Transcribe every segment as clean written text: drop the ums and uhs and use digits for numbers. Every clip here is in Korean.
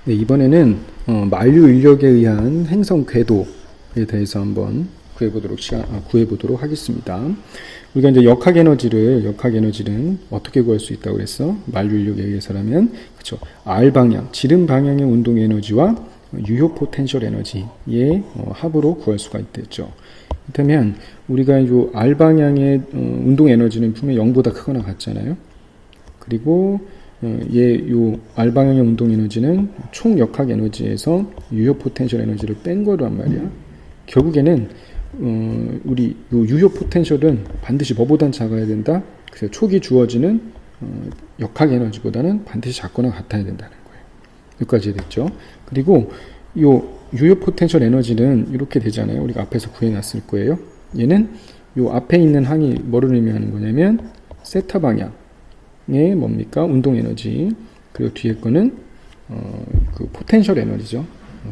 네, 이번에는 만류 인력에 의한 행성 궤도에 대해서 한번 구해보도록 하겠습니다. 우리가 이제 역학 에너지는 어떻게 구할 수 있다고 그랬어? 만류 인력에 의해서라면, 그쵸? R 방향, 지름 방향의 운동 에너지와 유효 포텐셜 에너지의 합으로 구할 수가 있겠죠. 그렇다면 우리가 이 R 방향의 운동 에너지는 분명히 0보다 크거나 같잖아요. 그리고 요 R 방향의 운동 에너지는 총 역학 에너지에서 유효 포텐셜 에너지를 뺀 거란 말이야. 결국에는 우리 요 유효 포텐셜은 반드시 뭐보단 작아야 된다. 그래서 초기 주어지는 역학 에너지보다는 반드시 작거나 같아야 된다는 거예요. 여기까지 됐죠. 그리고 요 유효 포텐셜 에너지는 이렇게 되잖아요. 우리가 앞에서 구해놨을 거예요. 얘는 요 앞에 있는 항이 뭐를 의미하는 거냐면 세타 방향. 의 뭡니까? 운동 에너지. 그리고 뒤에 거는 그 포텐셜 에너지죠.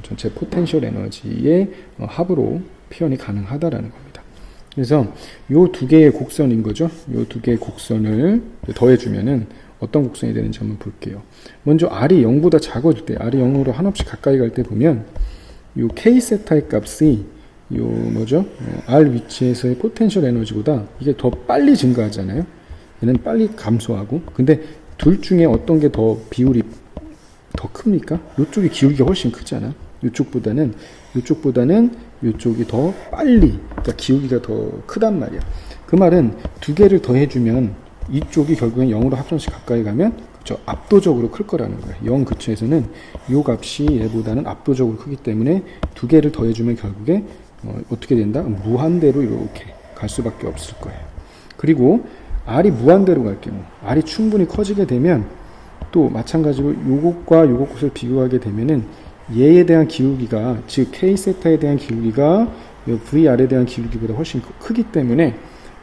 전체 포텐셜 에너지의 합으로 표현이 가능하다라는 겁니다. 그래서 요 두 개의 곡선인 거죠. 요 두 개의 곡선을 더해주면은 어떤 곡선이 되는지 한번 볼게요. 먼저 R이 0보다 작아질 때, R이 0으로 한없이 가까이 갈 때 보면 요 K 세타의 값이 요 뭐죠? R 위치에서의 포텐셜 에너지보다 이게 더 빨리 증가하잖아요. 얘는 빨리 감소하고, 근데 둘 중에 어떤 게 더 비율이 더 큽니까? 이쪽이 기울기가 훨씬 크잖아. 이쪽보다는 이쪽이 더 빨리, 그러니까 기울기가 더 크단 말이야. 그 말은 두 개를 더해주면 이쪽이 결국엔 0으로 합성씩 가까이 가면 그쵸, 압도적으로 클 거라는 거야. 0 근처에서는 이 값이 얘보다는 압도적으로 크기 때문에 두 개를 더해주면 결국에 어떻게 된다? 무한대로 이렇게 갈 수밖에 없을 거예요. 그리고 R이 무한대로 갈 경우, R이 충분히 커지게 되면 또 마찬가지로 요것을 비교하게 되면은 얘에 대한 기울기가, 즉 K 세타에 대한 기울기가 VR에 대한 기울기보다 훨씬 크기 때문에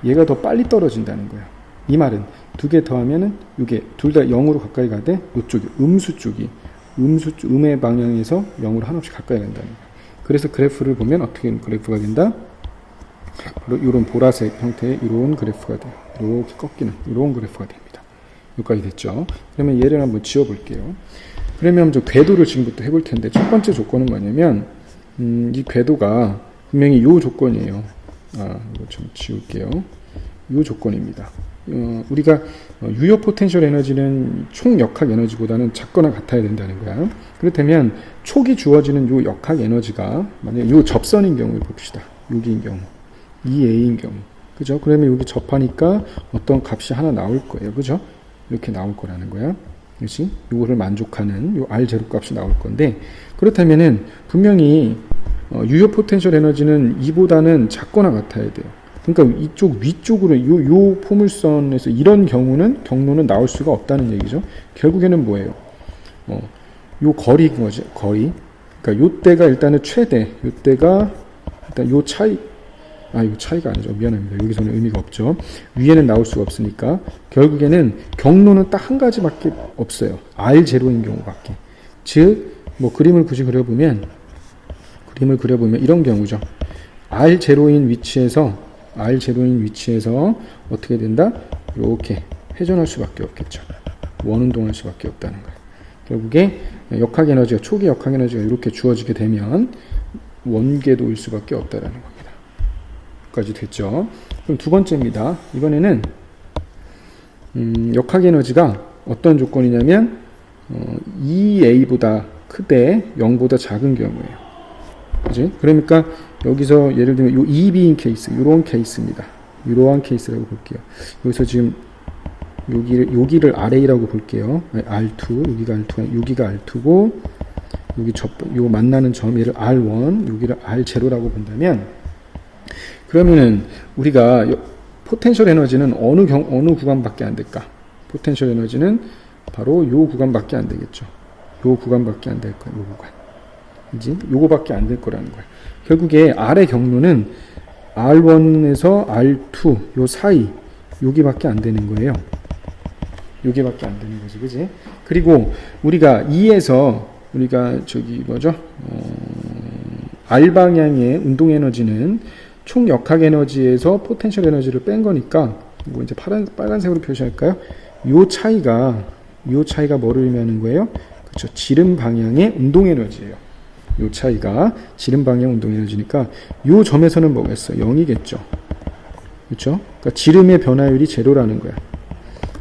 얘가 더 빨리 떨어진다는 거야. 이 말은 두 개 더하면은 이게 둘 다 0으로 가까이 가되 이쪽이 음의 방향에서 0으로 한없이 가까이 간다는 거야. 그래서 그래프를 보면 어떻게 그래프가 된다? 이런 보라색 형태의 이런 그래프가 돼요. 이렇게 꺾이는 이런 그래프가 됩니다. 여기까지 됐죠. 그러면 얘를 한번 지워볼게요. 그러면 저 궤도를 지금부터 해볼 텐데 첫 번째 조건은 뭐냐면 이 궤도가 분명히 이 조건이에요. 이거 좀 지울게요. 이 조건입니다. 우리가 유효 포텐셜 에너지는 총 역학 에너지보다는 작거나 같아야 된다는 거야. 그렇다면 초기 주어지는 이 역학 에너지가 만약에 이 접선인 경우를 봅시다. 여기인 경우. 2a인 경우, 그죠? 그러면 여기 접하니까 어떤 값이 하나 나올 거예요, 그죠? 이렇게 나올 거라는 거야. 그렇지? 이거를 만족하는 요 R0 값이 나올 건데, 그렇다면은 분명히 유효 포텐셜 에너지는 이보다는 작거나 같아야 돼요. 그러니까 이쪽 위쪽으로 요 포물선에서 이런 경로는 나올 수가 없다는 얘기죠. 결국에는 뭐예요? 요 거리인 거지, 거리. 그러니까 요때가 일단은 최대, 요때가 일단 요 차이. 이거 차이가 아니죠. 미안합니다. 여기서는 의미가 없죠. 위에는 나올 수가 없으니까 결국에는 경로는 딱 한 가지밖에 없어요. R0인 경우밖에. 즉, 뭐 그림을 굳이 그려보면 이런 경우죠. R0인 위치에서 어떻게 된다? 이렇게 회전할 수밖에 없겠죠. 원운동할 수밖에 없다는 거예요. 결국에 역학 에너지가, 초기 역학 에너지가 이렇게 주어지게 되면 원궤도일 수밖에 없다라는 겁니다. 까지 됐죠. 그럼 두 번째입니다. 이번에는 역학 에너지가 어떤 조건이냐면 2a보다 크되 0보다 작은 경우예요. 그지? 그러니까 여기서 예를 들면 요 2b인 케이스, 이런 케이스입니다. 이러한 케이스라고 볼게요. 여기서 지금 여기를 RA라고 볼게요. R2, 여기가 R2고 요 만나는 점 얘를 R1, 여기를 R0라고 본다면, 그러면은 우리가 포텐셜 에너지는 어느 구간밖에 안 될까? 포텐셜 에너지는 바로 요 구간밖에 안 되겠죠. 요 구간밖에 안 될 거야. 요 구간. 이제 요거밖에 안 될 거라는 거야. 결국에 R의 경로는 R1에서 R2 요 사이 여기밖에 안 되는 거예요. 여기밖에 안 되는 거지, 그지? 그리고 우리가 2에서 우리가 R 방향의 운동 에너지는 총 역학 에너지에서 포텐셜 에너지를 뺀 거니까, 이거 이제 빨간색으로 표시할까요? 요 차이가 뭐를 의미하는 거예요? 그렇죠? 지름 방향의 운동 에너지예요. 요 차이가 지름 방향 운동 에너지니까 요 점에서는 뭐겠어? 0이겠죠. 그렇죠? 그러니까 지름의 변화율이 제로라는 거야.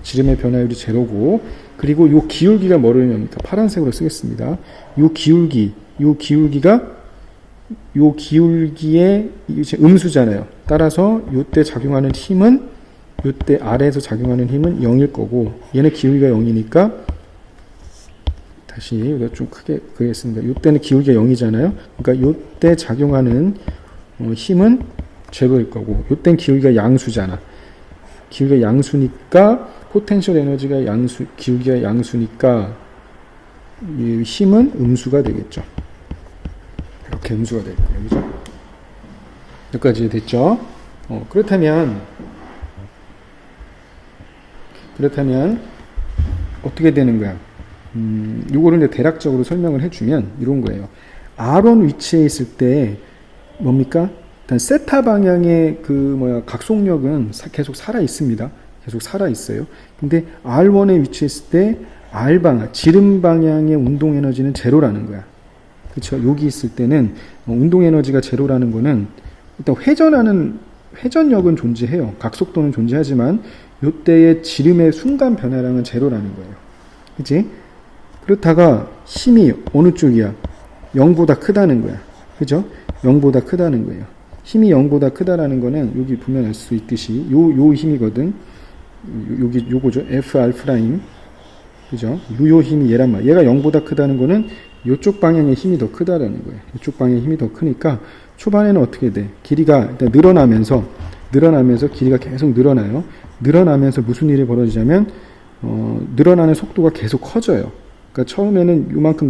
지름의 변화율이 제로고, 그리고 요 기울기가 뭐를 의미합니까? 파란색으로 쓰겠습니다. 요 기울기가 요 기울기의 음수잖아요. 따라서 요때 작용하는 힘은, 요때 아래에서 작용하는 힘은 0일 거고, 얘는 기울기가 0이니까 다시 여기다 좀 크게 그리겠습니다. 요때는 기울기가 0이잖아요. 그러니까 요때 작용하는 힘은 제로일 거고, 요때는 기울기가 양수잖아. 기울기가 양수니까 포텐셜 에너지가 양수, 기울기가 양수니까 이 힘은 음수가 되겠죠. 이렇게 음수가 될 거예요. 그죠? 여기까지 됐죠? 그렇다면 어떻게 되는 거야? 요거를 이제 대략적으로 설명을 해주면 이런 거예요. R1 위치에 있을 때 뭡니까? 일단 세타 방향의 각속력은 계속 살아 있습니다. 계속 살아 있어요. 근데 R1에 위치했을 때 R 방향, 지름 방향의 운동 에너지는 제로라는 거야. 그렇죠? 여기 있을 때는 운동 에너지가 제로라는 거는 일단 회전력은 존재해요. 각속도는 존재하지만 요때의 지름의 순간 변화량은 제로라는 거예요. 그치? 그렇다가 힘이 어느 쪽이야? 0보다 크다는 거야. 그죠? 0보다 크다는 거예요. 힘이 0보다 크다라는 거는 여기 보면 알 수 있듯이 요 힘이거든. 요거죠. Fr 프라임. 그죠? 요 힘이 얘란 말이야. 얘가 0보다 크다는 거는 요쪽 방향의 힘이 더 크다라는 거예요. 이쪽 방향의 힘이 더 크니까 초반에는 어떻게 돼? 길이가 일단 늘어나면서 길이가 계속 늘어나요. 늘어나면서 무슨 일이 벌어지냐면 늘어나는 속도가 계속 커져요. 그러니까 처음에는 요만큼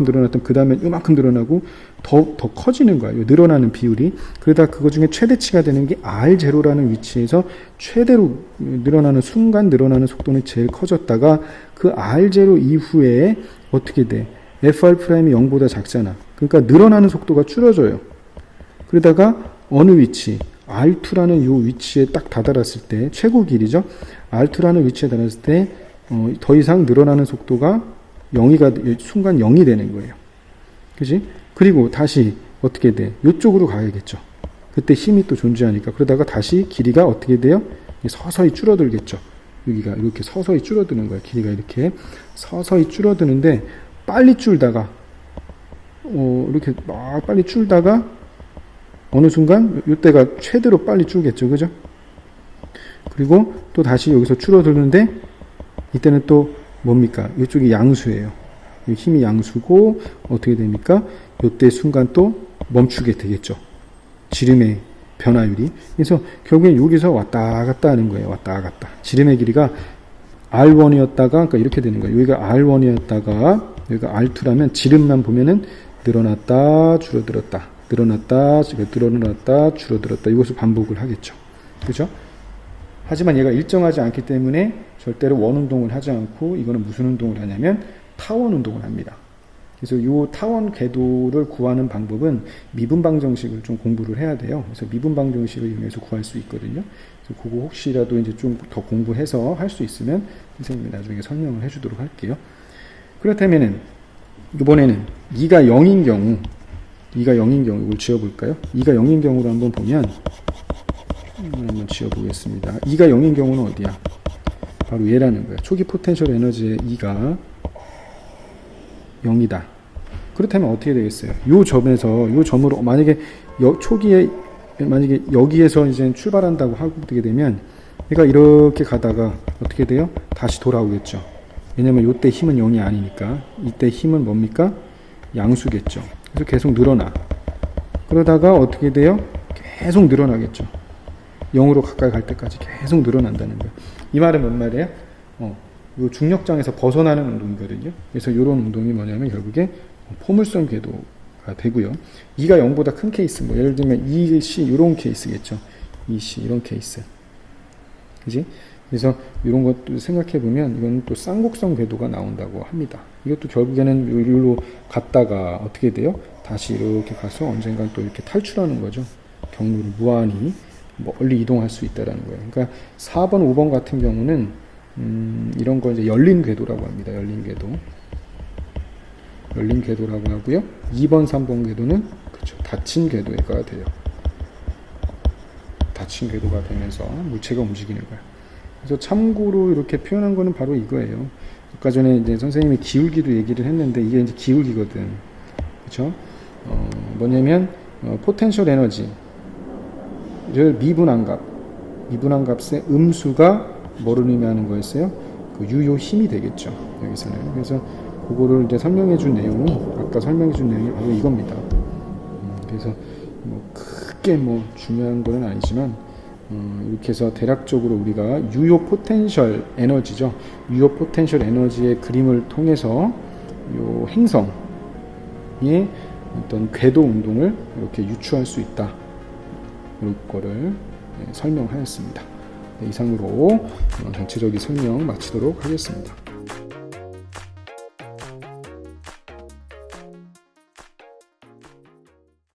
늘어났던 그 다음에 요만큼 늘어나고 더 커지는 거예요. 늘어나는 비율이. 그러다 그거 중에 최대치가 되는 게 R0라는 위치에서 최대로 늘어나는 순간 늘어나는 속도는 제일 커졌다가 그 R0 이후에 어떻게 돼? Fr' 0보다 작잖아. 그러니까 늘어나는 속도가 줄어져요. 그러다가 어느 위치? R2라는 요 위치에 딱 다다랐을 때, 최고 길이죠? R2라는 위치에 다다랐을 때, 더 이상 늘어나는 속도가 순간 0이 되는 거예요. 그지? 그리고 다시 어떻게 돼? 요쪽으로 가야겠죠. 그때 힘이 또 존재하니까. 그러다가 다시 길이가 어떻게 돼요? 서서히 줄어들겠죠. 여기가 이렇게 서서히 줄어드는 거예요. 길이가 이렇게 서서히 줄어드는데, 빨리 줄다가, 이렇게 막 빨리 줄다가, 어느 순간, 요때가 최대로 빨리 줄겠죠. 그죠? 그리고 또 다시 여기서 줄어드는데, 이때는 또 뭡니까? 이쪽이 양수예요. 힘이 양수고 어떻게 됩니까? 이때 순간 또 멈추게 되겠죠. 지름의 변화율이. 그래서 결국엔 여기서 왔다 갔다 하는 거예요. 왔다 갔다. 지름의 길이가 R1이었다가 그러니까 이렇게 되는 거예요. 여기가 R1이었다가 여기가 R2라면 지름만 보면은 늘어났다 줄어들었다. 늘어났다 줄어들었다. 이것을 반복을 하겠죠. 그렇죠? 하지만 얘가 일정하지 않기 때문에 절대로 원 운동을 하지 않고 이거는 무슨 운동을 하냐면 타원 운동을 합니다. 그래서 이 타원 궤도를 구하는 방법은 미분방 정식을 좀 공부를 해야 돼요. 그래서 미분방 정식을 이용해서 구할 수 있거든요. 그래서 그거 혹시라도 이제 좀 더 공부해서 할 수 있으면 선생님이 나중에 설명을 해주도록 할게요. 그렇다면은 이번에는 2가 0인 경우 이걸 지어볼까요? 2가 0인 경우로 한번 보면 한번 지어보겠습니다. 2가 0인 경우는 어디야? 바로 얘라는 거예요. 초기 포텐셜 에너지의 2가 0이다. 그렇다면 어떻게 되겠어요? 요 점으로 만약에 초기에 만약에 여기에서 이제 출발한다고 하게 되면 얘가 이렇게 가다가 어떻게 돼요? 다시 돌아오겠죠. 왜냐면 요때 힘은 0이 아니니까. 이때 힘은 뭡니까? 양수겠죠. 그래서 계속 늘어나. 그러다가 어떻게 돼요? 계속 늘어나겠죠. 0으로 가까이 갈 때까지 계속 늘어난다는 거예요. 이 말은 뭔 말이에요? 요 중력장에서 벗어나는 운동이거든요. 그래서 이런 운동이 뭐냐면 결국에 포물선 궤도가 되고요. 2가 0보다 큰 케이스, 뭐 예를 들면 2C 이런 케이스겠죠. 2C 이런 케이스. 그지? 그래서 이런 것도 생각해 보면 이건 또 쌍곡선 궤도가 나온다고 합니다. 이것도 결국에는 여기로 갔다가 어떻게 돼요? 다시 이렇게 가서 언젠간 또 이렇게 탈출하는 거죠. 경로를 무한히 멀리 이동할 수 있다라는 거예요. 그러니까 4번, 5번 같은 경우는 이런 걸 이제 열린 궤도라고 합니다. 열린 궤도. 열린 궤도라고 하고요. 2번, 3번 궤도는 그렇죠. 닫힌 궤도가 돼요. 닫힌 궤도가 되면서 물체가 움직이는 거예요. 그래서 참고로 이렇게 표현한 거는 바로 이거예요. 아까 전에 이제 선생님이 기울기도 얘기를 했는데 이게 이제 기울기거든. 그렇죠? 뭐냐면 포텐셜 에너지를 미분한 값의 음수가 뭐를 의미하는 거였어요? 그 유효 힘이 되겠죠. 여기서는. 그래서 그거를 이제 설명해 준 내용이 아까 설명해 준 내용이 바로 이겁니다. 그래서 뭐 크게 뭐 중요한 거는 아니지만 이렇게 해서 대략적으로 우리가 유효 포텐셜 에너지죠. 유효 포텐셜 에너지의 그림을 통해서 이 행성의 어떤 궤도 운동을 이렇게 유추할 수 있다. 이런 거를 설명하였습니다. 이상으로 전체적인 설명 마치도록 하겠습니다.